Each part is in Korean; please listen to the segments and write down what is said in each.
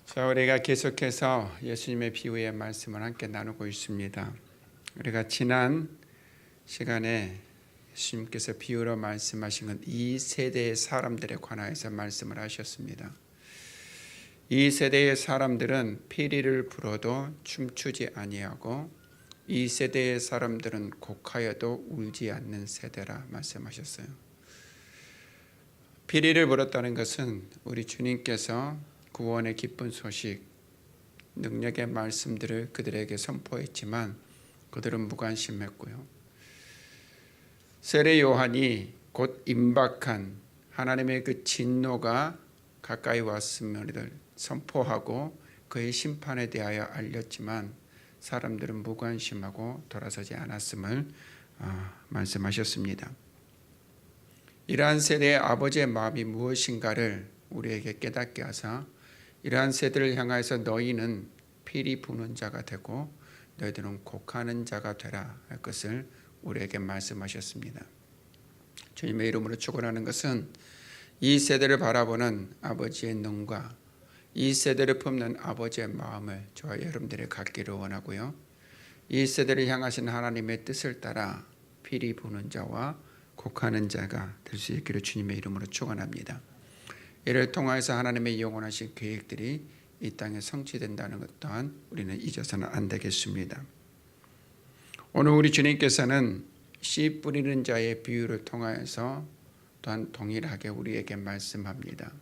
자, 우리가 계속해서 예수님의 비유의 말씀을 함께 나누고 있습니다. 우리가 지난 시간에 예수님께서 비유로 말씀하신 건 이 세대의 사람들에 관하여서 말씀을 하셨습니다. 이 세대의 사람들은 피리를 불어도 춤추지 아니하고 이 세대의 사람들은 곡하여도 울지 않는 세대라 말씀하셨어요. 피리를 불었다는 것은 우리 주님께서 구원의 기쁜 소식, 능력의 말씀들을 그들에게 선포했지만 그들은 무관심했고요. 세례 요한이 곧 임박한 하나님의 그 진노가 가까이 왔음을 선포하고 그의 심판에 대하여 알렸지만 사람들은 무관심하고 돌아서지 않았음을 말씀하셨습니다. 이러한 세대의 아버지의 마음이 무엇인가를 우리에게 깨닫게 하사 이러한 세대를 향하여서 너희는 피리 부는 자가 되고 너희들은 곡하는 자가 되라 할 것을 우리에게 말씀하셨습니다. 주님의 이름으로 축원하는 것은 이 세대를 바라보는 아버지의 눈과 이 세대를 품는 아버지의 마음을 저와 여러분들이 갖기를 원하고요. 이 세대를 향하신 하나님의 뜻을 따라 피리 부는 자와 곡하는 자가 될 수 있기를 주님의 이름으로 축원합니다. 이를 통하여서 하나님의 영원하신 계획들이 이 땅에 성취된다는 것 또한 우리는 잊어서는 안 되겠습니다. 오늘 우리 주님께서는 씨 뿌리는 자의 비유를 통하여서 또한 동일하게 우리에게 말씀합니다.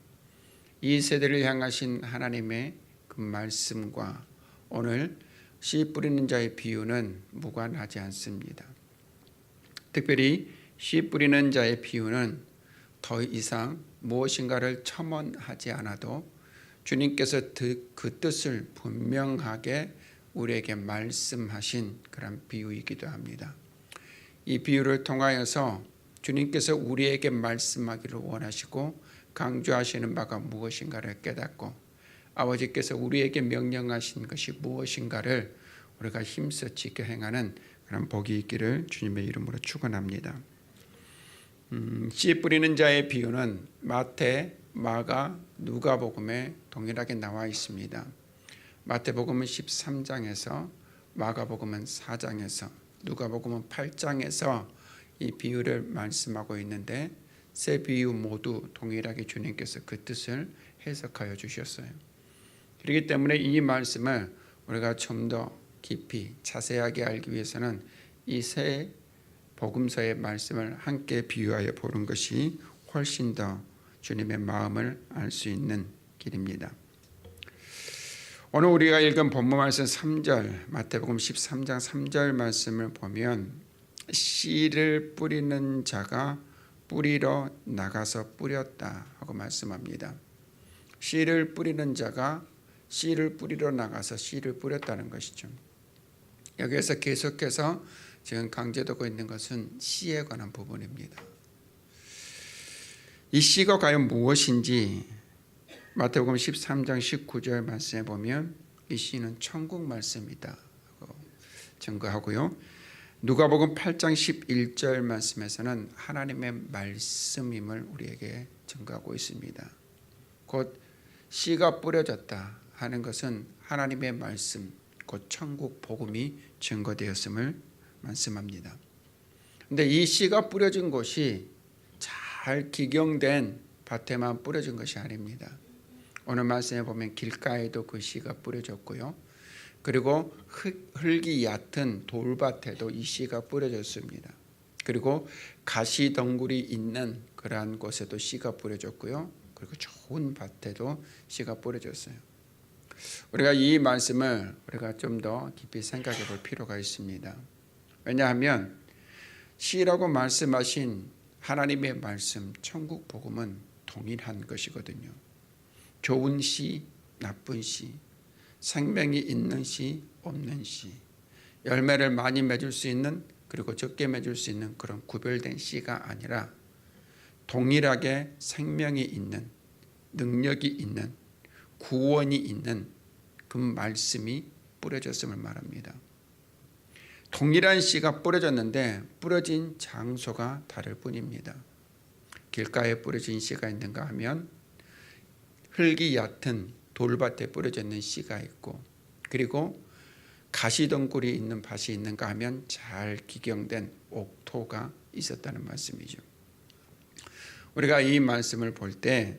이 세대를 향하신 하나님의 그 말씀과 오늘 씨 뿌리는 자의 비유는 무관하지 않습니다. 특별히 씨 뿌리는 자의 비유는 더 이상 무엇인가를 첨언하지 않아도 주님께서 그 뜻을 분명하게 우리에게 말씀하신 그런 비유이기도 합니다. 이 비유를 통하여서 주님께서 우리에게 말씀하기를 원하시고 강조하시는 바가 무엇인가를 깨닫고 아버지께서 우리에게 명령하신 것이 무엇인가를 우리가 힘써 지켜 행하는 그런 복이 있기를 주님의 이름으로 축원합니다. 씨 뿌리는 자의 비유는 마태, 마가, 누가복음에 동일하게 나와 있습니다. 마태복음은 13장에서 마가복음은 4장에서 누가복음은 8장에서 이 비유를 말씀하고 있는데 세 비유 모두 동일하게 주님께서 그 뜻을 해석하여 주셨어요. 그렇기 때문에 이 말씀을 우리가 좀 더 깊이 자세하게 알기 위해서는 이 세 복음서의 말씀을 함께 비유하여 보는 것이 훨씬 더 주님의 마음을 알 수 있는 길입니다. 오늘 우리가 읽은 본문 말씀 3절 마태복음 13장 3절 말씀을 보면 씨를 뿌리는 자가 뿌리러 나가서 뿌렸다 하고 말씀합니다. 씨를 뿌리는 자가 씨를 뿌리러 나가서 씨를 뿌렸다는 것이죠. 여기에서 계속해서 지금 강조되고 있는 것은 씨에 관한 부분입니다. 이 씨가 과연 무엇인지 마태복음 13장 19절 말씀에 보면 이 씨는 천국 말씀이다 하고 증거하고요. 누가복음 8장 11절 말씀에서는 하나님의 말씀임을 우리에게 증거하고 있습니다. 곧 씨가 뿌려졌다 하는 것은 하나님의 말씀 곧 천국 복음이 증거되었음을 말씀합니다. 그런데 이 씨가 뿌려진 곳이 잘 기경된 밭에만 뿌려진 것이 아닙니다. 오늘 말씀에 보면 길가에도 그 씨가 뿌려졌고요. 그리고 흙이 얕은 돌밭에도 이 씨가 뿌려졌습니다. 그리고 가시덩굴이 있는 그러한 곳에도 씨가 뿌려졌고요. 그리고 좋은 밭에도 씨가 뿌려졌어요. 우리가 이 말씀을 우리가 좀 더 깊이 생각해 볼 필요가 있습니다. 왜냐하면 씨라고 말씀하신 하나님의 말씀 천국 복음은 동일한 것이거든요. 좋은 씨, 나쁜 씨, 생명이 있는 씨, 없는 씨, 열매를 많이 맺을 수 있는 그리고 적게 맺을 수 있는 그런 구별된 씨가 아니라 동일하게 생명이 있는 능력이 있는 구원이 있는 그 말씀이 뿌려졌음을 말합니다. 동일한 씨가 뿌려졌는데 뿌려진 장소가 다를 뿐입니다. 길가에 뿌려진 씨가 있는가 하면 흙이 얕은 돌밭에 뿌려져 있는 씨가 있고, 그리고 가시덩굴이 있는 밭이 있는가 하면 잘 기경된 옥토가 있었다는 말씀이죠. 우리가 이 말씀을 볼 때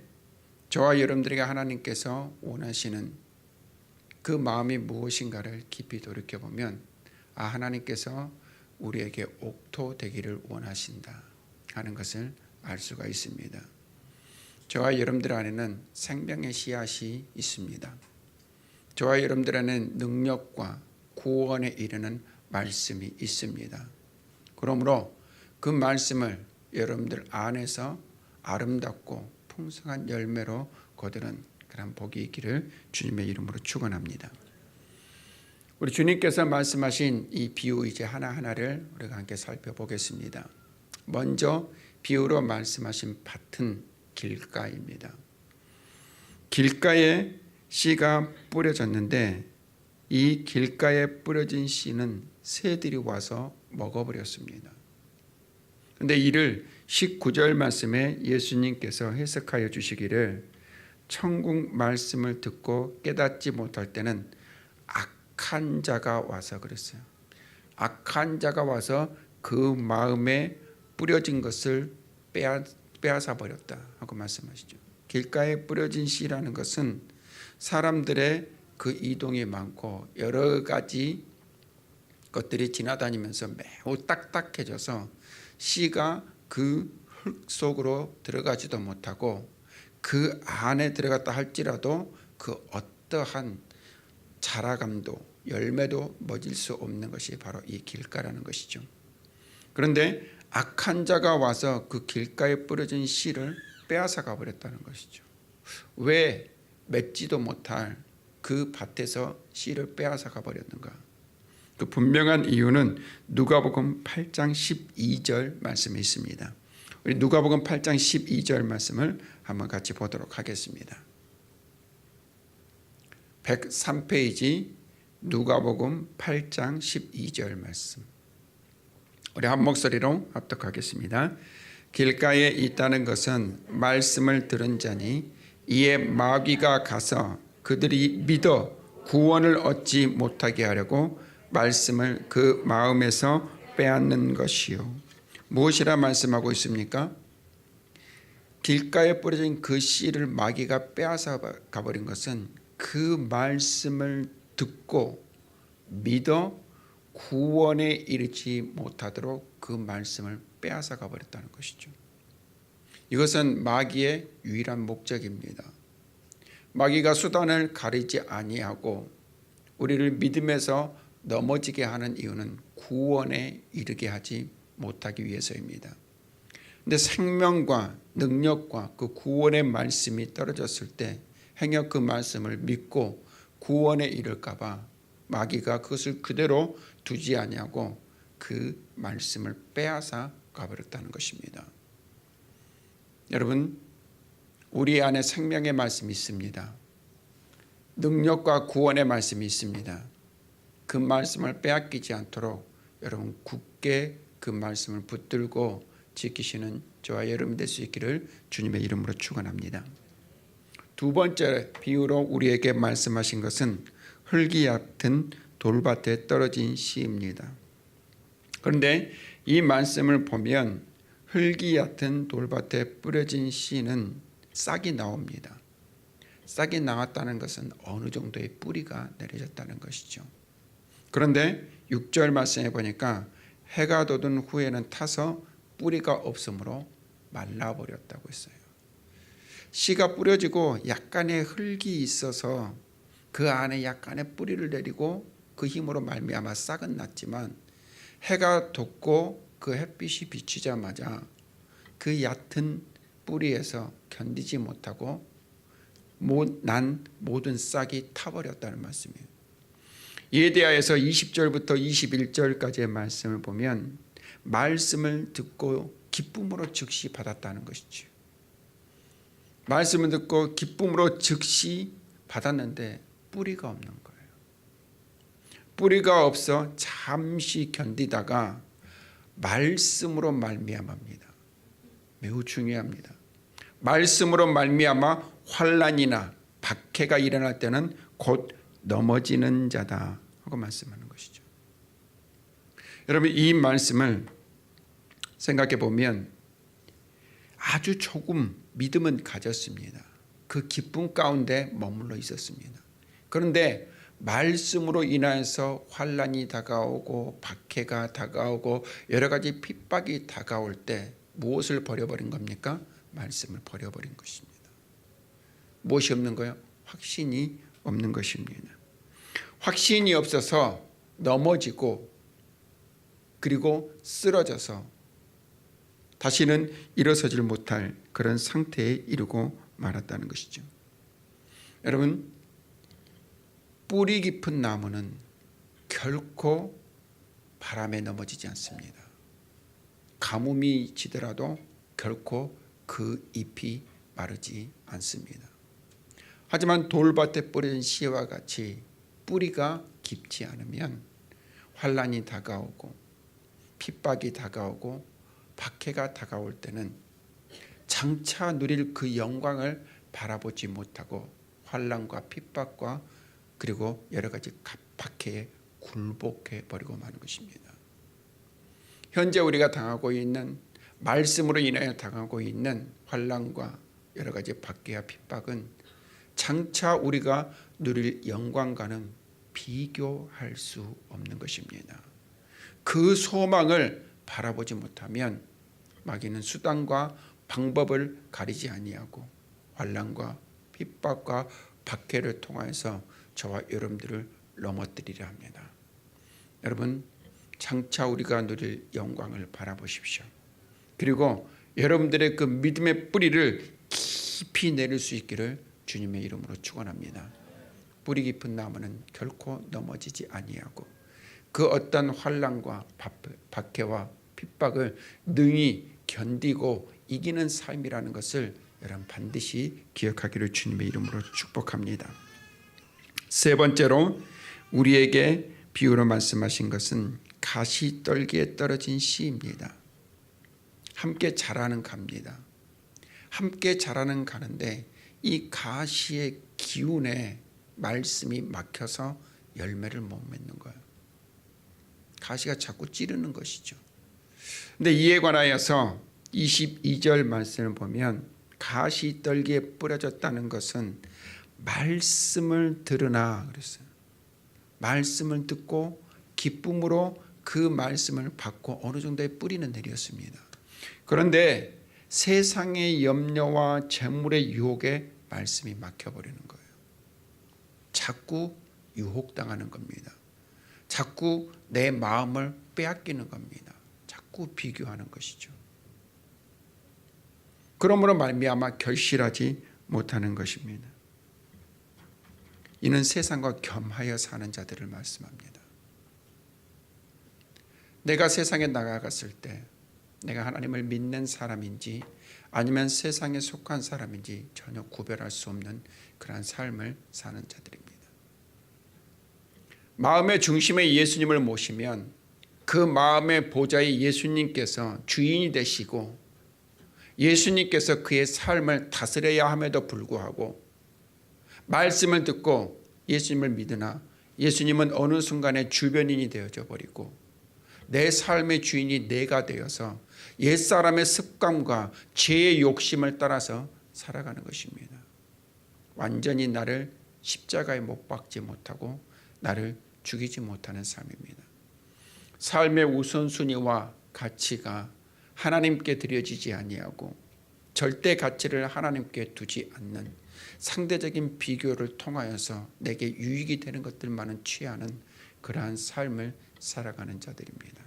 저와 여러분들에게 하나님께서 원하시는 그 마음이 무엇인가를 깊이 돌이켜보면, 하나님께서 우리에게 옥토 되기를 원하신다 하는 것을 알 수가 있습니다. 저와 여러분들 안에는 생명의 씨앗이 있습니다. 저와 여러분들 안에는 능력과 구원에 이르는 말씀이 있습니다. 그러므로 그 말씀을 여러분들 안에서 아름답고 풍성한 열매로 거두는 그런 복이 있기를 주님의 이름으로 축원합니다. 우리 주님께서 말씀하신 이 비유 이제 하나하나를 우리가 함께 살펴보겠습니다. 먼저 비유로 말씀하신 밭은 길가입니다. 길가에 씨가 뿌려졌는데 이 길가에 뿌려진 씨는 새들이 와서 먹어버렸습니다. 그런데 이를 19절 말씀에 예수님께서 해석하여 주시기를, 천국 말씀을 듣고 깨닫지 못할 때는 악한 자가 와서 그랬어요. 악한 자가 와서 그 마음에 뿌려진 것을 빼앗아 버렸다 하고 말씀하시죠. 길가에 뿌려진 씨라는 것은 사람들의 그 이동이 많고 여러 가지 것들이 지나다니면서 매우 딱딱해져서 씨가 그 흙 속으로 들어가지도 못하고, 그 안에 들어갔다 할지라도 그 어떠한 자라감도 열매도 맺을 수 없는 것이 바로 이 길가라는 것이죠. 그런데 악한 자가 와서 그 길가에 뿌려진 씨를 빼앗아 가버렸다는 것이죠. 왜 맺지도 못할 그 밭에서 씨를 빼앗아 가버렸는가? 그 분명한 이유는 누가복음 8장 12절 말씀에 있습니다. 우리 누가복음 8장 12절 말씀을 한번 같이 보도록 하겠습니다. 103페이지 누가복음 8장 12절 말씀. 우리 한 목소리로 합독하겠습니다. 길가에 있다는 것은 말씀을 들은 자니 이에 마귀가 가서 그들이 믿어 구원을 얻지 못하게 하려고 말씀을 그 마음에서 빼앗는 것이요. 무엇이라 말씀하고 있습니까? 길가에 뿌려진 그 씨를 마귀가 빼앗아 가버린 것은 그 말씀을 듣고 믿어 구원에 이르지 못하도록 그 말씀을 빼앗아 가버렸다는 것이죠. 이것은 마귀의 유일한 목적입니다. 마귀가 수단을 가리지 아니하고 우리를 믿음에서 넘어지게 하는 이유는 구원에 이르게 하지 못하기 위해서입니다. 그런데 생명과 능력과 그 구원의 말씀이 떨어졌을 때 행여 그 말씀을 믿고 구원에 이를까 봐 마귀가 그것을 그대로 두지 아니하고 그 말씀을 빼앗아 가버렸다는 것입니다. 여러분, 우리 안에 생명의 말씀이 있습니다. 능력과 구원의 말씀이 있습니다. 그 말씀을 빼앗기지 않도록 여러분 굳게 그 말씀을 붙들고 지키시는 저와 여러분 될 수 있기를 주님의 이름으로 축원합니다. 두 번째 비유로 우리에게 말씀하신 것은 흙이 얕은 돌밭에 떨어진 씨입니다. 그런데 이 말씀을 보면 흙이 얕은 돌밭에 뿌려진 씨는 싹이 나옵니다. 싹이 나왔다는 것은 어느 정도의 뿌리가 내려졌다는 것이죠. 그런데 6절 말씀에 보니까 해가 돋은 후에는 타서 뿌리가 없으므로 말라버렸다고 했어요. 씨가 뿌려지고 약간의 흙이 있어서 그 안에 약간의 뿌리를 내리고 그 힘으로 말미암아 싹은 났지만 해가 돋고 그 햇빛이 비치자마자 그 얕은 뿌리에서 견디지 못하고 난 모든 싹이 타버렸다는 말씀이에요. 이에 대하여서 20절부터 21절까지의 말씀을 보면 말씀을 듣고 기쁨으로 즉시 받았다는 것이죠. 말씀을 듣고 기쁨으로 즉시 받았는데 뿌리가 없는 거예요. 뿌리가 없어 잠시 견디다가 말씀으로 말미암아입니다. 매우 중요합니다. 말씀으로 말미암아 환난이나 박해가 일어날 때는 곧 넘어지는 자다 하고 말씀하는 것이죠. 여러분, 이 말씀을 생각해 보면 아주 조금 믿음은 가졌습니다. 그 기쁨 가운데 머물러 있었습니다. 그런데 말씀으로 인하여서 환난이 다가오고 박해가 다가오고 여러 가지 핍박이 다가올 때 무엇을 버려버린 겁니까? 말씀을 버려버린 것입니다. 무엇이 없는 거예요? 확신이 없는 것입니다. 확신이 없어서 넘어지고 그리고 쓰러져서 다시는 일어서질 못할 그런 상태에 이르고 말았다는 것이죠. 여러분, 뿌리 깊은 나무는 결코 바람에 넘어지지 않습니다. 가뭄이 지더라도 결코 그 잎이 마르지 않습니다. 하지만 돌밭에 뿌려진 씨와 같이 뿌리가 깊지 않으면 환난이 다가오고 핍박이 다가오고 박해가 다가올 때는 장차 누릴 그 영광을 바라보지 못하고 환난과 핍박과 그리고 여러 가지 박해에 굴복해 버리고 마는 것입니다. 현재 우리가 당하고 있는 말씀으로 인하여 당하고 있는 환난과 여러 가지 박해와 핍박은 장차 우리가 누릴 영광과는 비교할 수 없는 것입니다. 그 소망을 바라보지 못하면 마귀는 수단과 방법을 가리지 아니하고 환난과 핍박과 박해를 통하여서 저와 여러분들을 넘어뜨리려 합니다. 여러분, 장차 우리가 누릴 영광을 바라보십시오. 그리고 여러분들의 그 믿음의 뿌리를 깊이 내릴 수 있기를 주님의 이름으로 축원합니다. 뿌리 깊은 나무는 결코 넘어지지 아니하고 그 어떤 환난과 박해와 핍박을 능히 견디고 이기는 삶이라는 것을 여러분 반드시 기억하기를 주님의 이름으로 축복합니다. 세 번째로 우리에게 비유로 말씀하신 것은 가시떨기에 떨어진 씨입니다. 함께 자라는 가입니다. 함께 자라는 가는데 이 가시의 기운에 말씀이 막혀서 열매를 못 맺는 거예요. 가시가 자꾸 찌르는 것이죠. 근데 이에 관하여서 22절 말씀을 보면 가시떨기에 뿌려졌다는 것은 말씀을 들으나 그랬어요. 말씀을 듣고 기쁨으로 그 말씀을 받고 어느 정도의 뿌리는 내렸습니다. 그런데 세상의 염려와 재물의 유혹에 말씀이 막혀버리는 거예요. 자꾸 유혹당하는 겁니다. 자꾸 내 마음을 빼앗기는 겁니다. 자꾸 비교하는 것이죠. 그러므로 말미암아 결실하지 못하는 것입니다. 이는 세상과 겸하여 사는 자들을 말씀합니다. 내가 세상에 나가갔을 때 내가 하나님을 믿는 사람인지 아니면 세상에 속한 사람인지 전혀 구별할 수 없는 그러한 삶을 사는 자들입니다. 마음의 중심에 예수님을 모시면 그 마음의 보좌에 예수님께서 주인이 되시고 예수님께서 그의 삶을 다스려야 함에도 불구하고 말씀을 듣고 예수님을 믿으나 예수님은 어느 순간에 주변인이 되어져 버리고 내 삶의 주인이 내가 되어서 옛사람의 습관과 죄의 욕심을 따라서 살아가는 것입니다. 완전히 나를 십자가에 못 박지 못하고 나를 죽이지 못하는 삶입니다. 삶의 우선순위와 가치가 하나님께 드려지지 아니하고 절대 가치를 하나님께 두지 않는 상대적인 비교를 통하여서 내게 유익이 되는 것들만은 취하는 그러한 삶을 살아가는 자들입니다.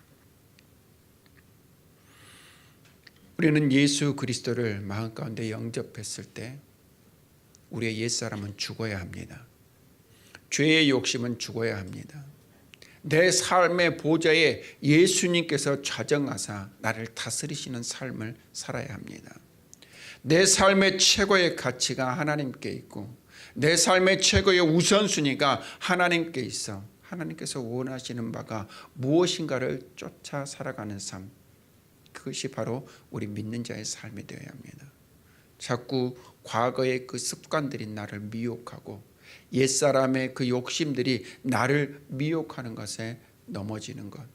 우리는 예수 그리스도를 마음 가운데 영접했을 때 우리의 옛사람은 죽어야 합니다. 죄의 욕심은 죽어야 합니다. 내 삶의 보좌에 예수님께서 좌정하사 나를 다스리시는 삶을 살아야 합니다. 내 삶의 최고의 가치가 하나님께 있고 내 삶의 최고의 우선순위가 하나님께 있어 하나님께서 원하시는 바가 무엇인가를 쫓아 살아가는 삶, 그것이 바로 우리 믿는 자의 삶이 되어야 합니다. 자꾸 과거의 그 습관들이 나를 미혹하고 옛사람의 그 욕심들이 나를 미혹하는 것에 넘어지는 것,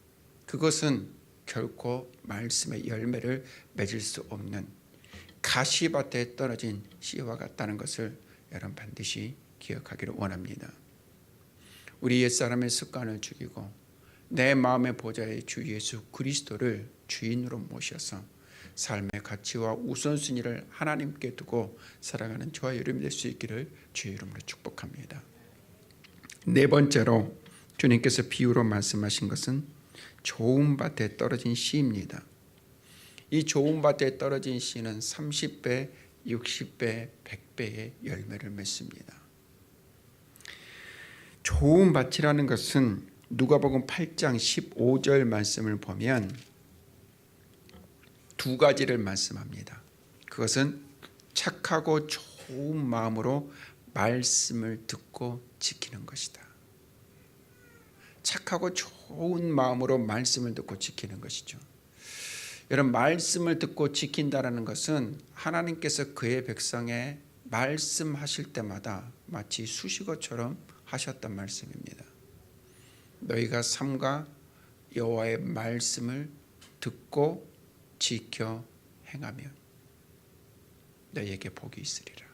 그것은 결코 말씀의 열매를 맺을 수 없는 가시밭에 떨어진 씨와 같다는 것을 여러분 반드시 기억하기를 원합니다. 우리 옛사람의 습관을 죽이고 내 마음의 보좌의 주 예수 그리스도를 주인으로 모셔서 삶의 가치와 우선순위를 하나님께 두고 살아가는 저와 여러분이 될 수 있기를 주의 이름으로 축복합니다. 네 번째로 주님께서 비유로 말씀하신 것은 좋은 밭에 떨어진 씨입니다. 이 좋은 밭에 떨어진 씨는 30배, 60배, 100배의 열매를 맺습니다. 좋은 밭이라는 것은 누가복음 8장 15절 말씀을 보면 두 가지를 말씀합니다. 그것은 착하고 좋은 마음으로 말씀을 듣고 지키는 것이다. 착하고 좋은 마음으로 말씀을 듣고 지키는 것이죠. 여러분, 말씀을 듣고 지킨다는 것은 하나님께서 그의 백성에 말씀하실 때마다 마치 수식어처럼 하셨던 말씀입니다. 너희가 삼가 여호와의 말씀을 듣고 지켜 행하면 너희에게 복이 있으리라.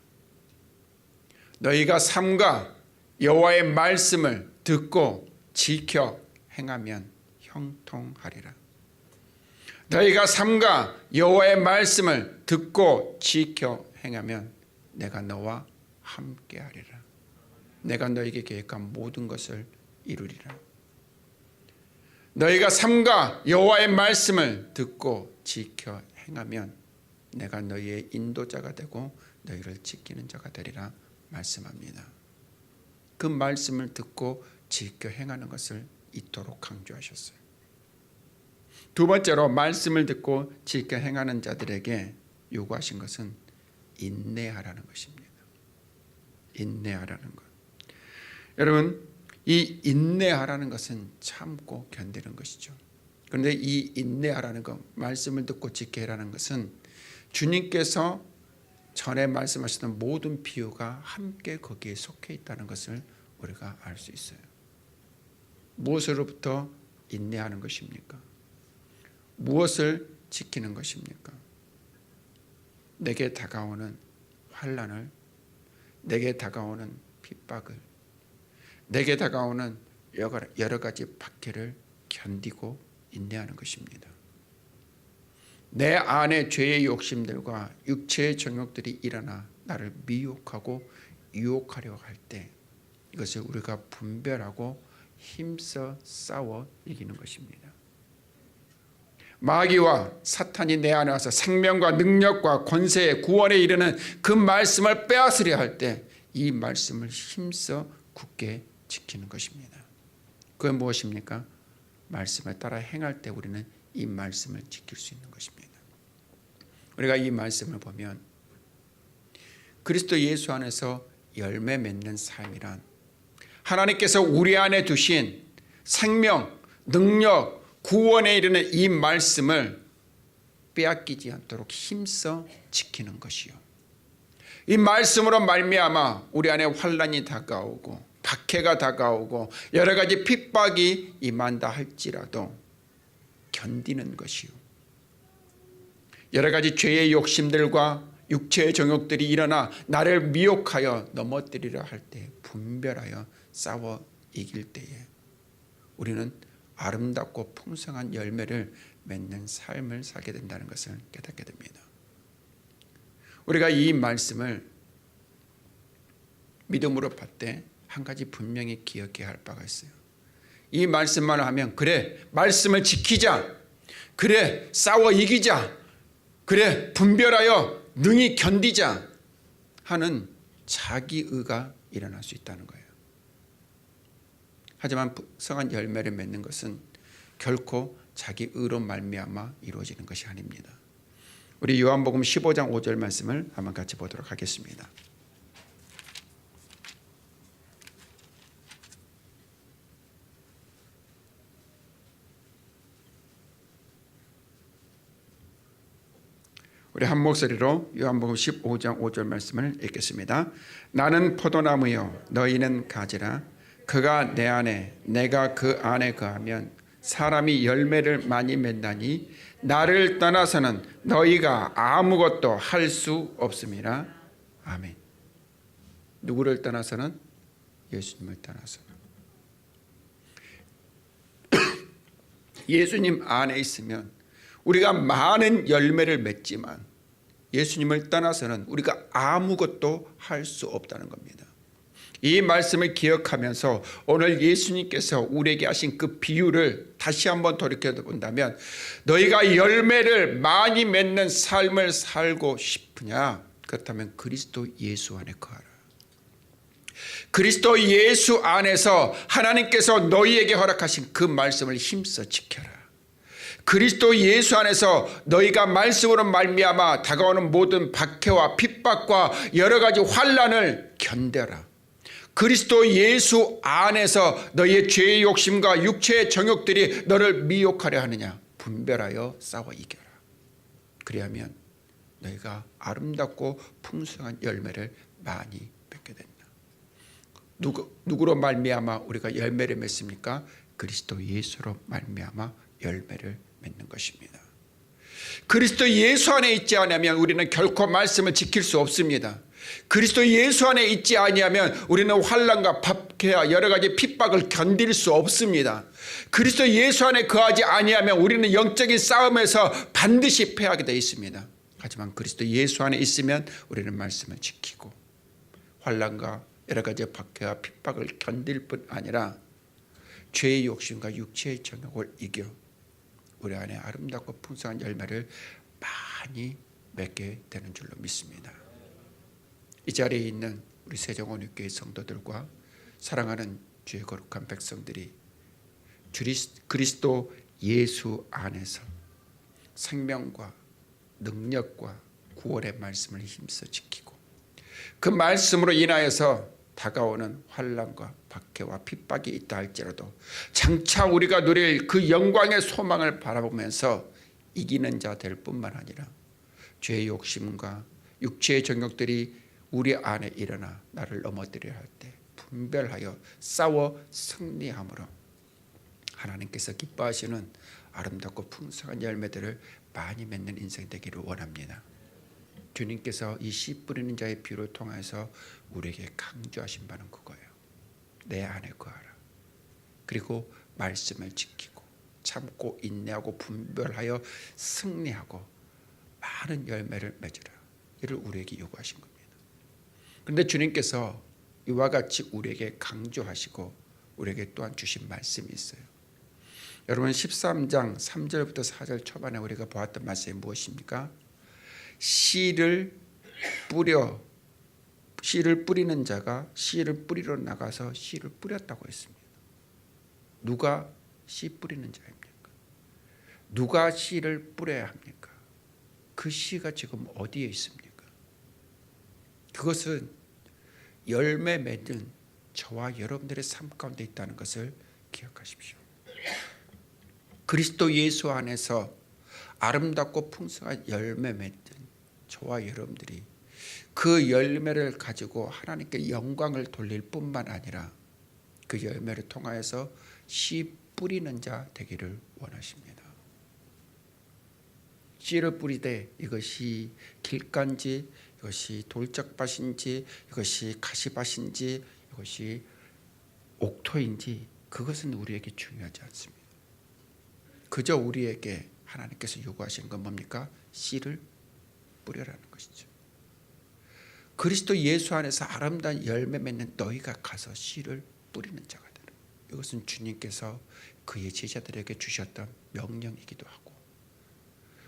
너희가 삼가 여호와의 말씀을 듣고 지켜 행하면 형통하리라. 너희가 삼가 여호와의 말씀을 듣고 지켜 행하면 내가 너와 함께하리라. 내가 너에게 계획한 모든 것을 이루리라. 너희가 삼가 여호와의 말씀을 듣고 지켜 행하면 내가 너희의 인도자가 되고 너희를 지키는 자가 되리라 말씀합니다. 그 말씀을 듣고 지켜 행하는 것을 이토록 강조하셨어요. 두 번째로 말씀을 듣고 지켜 행하는 자들에게 요구하신 것은 인내하라는 것입니다. 인내하라는 것. 여러분, 이 인내하라는 것은 참고 견디는 것이죠. 그런데 이 인내하라는 것, 말씀을 듣고 지켜 하라는 것은 주님께서 전에 말씀하셨던 모든 비유가 함께 거기에 속해 있다는 것을 우리가 알 수 있어요. 무엇으로부터 인내하는 것입니까? 무엇을 지키는 것입니까? 내게 다가오는 환난을, 내게 다가오는 핍박을, 내게 다가오는 여러 가지 박해를 견디고 인내하는 것입니다. 내 안에 죄의 욕심들과 육체의 정욕들이 일어나 나를 미혹하고 유혹하려 할 때 이것을 우리가 분별하고 힘써 싸워 이기는 것입니다. 마귀와 사탄이 내 안에 와서 생명과 능력과 권세의 구원에 이르는 그 말씀을 빼앗으려 할 때 이 말씀을 힘써 굳게 지키는 것입니다. 그게 무엇입니까? 말씀을 따라 행할 때 우리는 이 말씀을 지킬 수 있는 것입니다. 우리가 이 말씀을 보면 그리스도 예수 안에서 열매 맺는 삶이란 하나님께서 우리 안에 두신 생명, 능력, 구원에 이르는 이 말씀을 빼앗기지 않도록 힘써 지키는 것이요. 이 말씀으로 말미암아 우리 안에 환난이 다가오고 박해가 다가오고 여러 가지 핍박이 임한다 할지라도 견디는 것이요. 여러 가지 죄의 욕심들과 육체의 정욕들이 일어나 나를 미혹하여 넘어뜨리려 할 때 분별하여 싸워 이길 때에 우리는 아름답고 풍성한 열매를 맺는 삶을 살게 된다는 것을 깨닫게 됩니다. 우리가 이 말씀을 믿음으로 받되 한 가지 분명히 기억해야 할 바가 있어요. 이 말씀만 하면 그래 말씀을 지키자, 그래 싸워 이기자, 그래 분별하여 능히 견디자 하는 자기의가 일어날 수 있다는 거예요. 하지만 성한 열매를 맺는 것은 결코 자기의로 말미암아 이루어지는 것이 아닙니다. 우리 요한복음 15장 5절 말씀을 한번 같이 보도록 하겠습니다. 우리 우리 한 목소리로 요한복음 15장 5절 말씀을 읽겠습니다. 나는 포도나무요 너희는 가지라. 그가 내 안에 내가 그 안에 거하면 사람이 열매를 많이 맺나니 나를 떠나서는 너희가 아무것도 할 수 없음이라. 아멘. 누구를 떠나서는? 예수님을 떠나서는. 예수님 안에 있으면 우리가 많은 열매를 맺지만 예수님을 떠나서는 우리가 아무것도 할 수 없다는 겁니다. 이 말씀을 기억하면서 오늘 예수님께서 우리에게 하신 그 비유를 다시 한번 돌이켜본다면, 너희가 열매를 많이 맺는 삶을 살고 싶으냐? 그렇다면 그리스도 예수 안에 거하라. 그리스도 예수 안에서 하나님께서 너희에게 허락하신 그 말씀을 힘써 지켜라. 그리스도 예수 안에서 너희가 말씀으로 말미암아 다가오는 모든 박해와 핍박과 여러 가지 환난을 견뎌라. 그리스도 예수 안에서 너희의 죄의 욕심과 육체의 정욕들이 너를 미혹하려 하느냐? 분별하여 싸워 이겨라. 그리하면 너희가 아름답고 풍성한 열매를 많이 맺게 된다. 누구로 말미암아 우리가 열매를 맺습니까? 그리스도 예수로 말미암아 열매를 맺는 것입니다. 그리스도 예수 안에 있지 않으면 우리는 결코 말씀을 지킬 수 없습니다. 그리스도 예수 안에 있지 아니하면 우리는 환난과 박해와 여러 가지 핍박을 견딜 수 없습니다. 그리스도 예수 안에 거하지 아니하면 우리는 영적인 싸움에서 반드시 패하게 되어 있습니다. 하지만 그리스도 예수 안에 있으면 우리는 말씀을 지키고 환난과 여러 가지 박해와 핍박을 견딜 뿐 아니라 죄의 욕심과 육체의 정욕을 이겨 우리 안에 아름답고 풍성한 열매를 많이 맺게 되는 줄로 믿습니다. 이 자리에 있는 우리 세종원유교회 성도들과 사랑하는 주의 거룩한 백성들이 그리스도 예수 안에서 생명과 능력과 구원의 말씀을 힘써 지키고 그 말씀으로 인하여서 다가오는 환난과 박해와 핍박이 있다 할지라도 장차 우리가 누릴 그 영광의 소망을 바라보면서 이기는 자 될 뿐만 아니라 죄의 욕심과 육체의 정욕들이 우리 안에 일어나 나를 넘어뜨려 할 때 분별하여 싸워 승리함으로 하나님께서 기뻐하시는 아름답고 풍성한 열매들을 많이 맺는 인생 되기를 원합니다. 주님께서 이 씨 뿌리는 자의 비유를 통해서 우리에게 강조하신 바는 그거예요. 내 안에 거하라. 그리고 말씀을 지키고 참고 인내하고 분별하여 승리하고 많은 열매를 맺으라. 이를 우리에게 요구하신 겁니다. 그런데 주님께서 이와 같이 우리에게 강조하시고 우리에게 또한 주신 말씀이 있어요. 여러분 13장 3절부터 4절 초반에 우리가 보았던 말씀이 무엇입니까? 씨를 뿌리는 자가 씨를 뿌리러 나가서 씨를 뿌렸다고 했습니다. 누가 씨 뿌리는 자입니까? 누가 씨를 뿌려야 합니까? 그 씨가 지금 어디에 있습니까? 그것은 열매 맺는 저와 여러분들의 삶 가운데 있다는 것을 기억하십시오. 그리스도 예수 안에서 아름답고 풍성한 열매 맺는 저와 여러분들이 그 열매를 가지고 하나님께 영광을 돌릴 뿐만 아니라 그 열매를 통하여서 씨 뿌리는 자 되기를 원하십니다. 씨를 뿌리되 이것이 길가인지 이것이 돌짝밭인지 이것이 가시밭인지 이것이 옥토인지 그것은 우리에게 중요하지 않습니다. 그저 우리에게 하나님께서 요구하신 건 뭡니까? 씨를 뿌려라는 것이죠. 그리스도 예수 안에서 아름다운 열매 맺는 너희가 가서 씨를 뿌리는 자가 되라. 이것은 주님께서 그의 제자들에게 주셨던 명령이기도 하고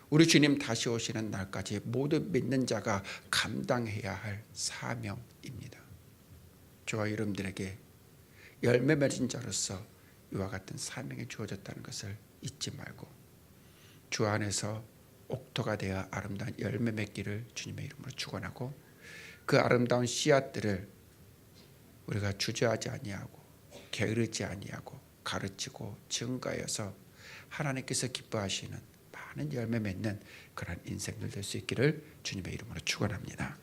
우리 주님 다시 오시는 날까지 모두 믿는 자가 감당해야 할 사명입니다. 저와 여러분들에게 열매 맺은 자로서 이와 같은 사명이 주어졌다는 것을 잊지 말고 주 안에서 옥토가 되어 아름다운 열매 맺기를 주님의 이름으로 축원하고 그 아름다운 씨앗들을 우리가 주저하지 아니하고 게으르지 아니하고 가르치고 증가해서 하나님께서 기뻐하시는 많은 열매 맺는 그런 인생들 될 수 있기를 주님의 이름으로 축원합니다.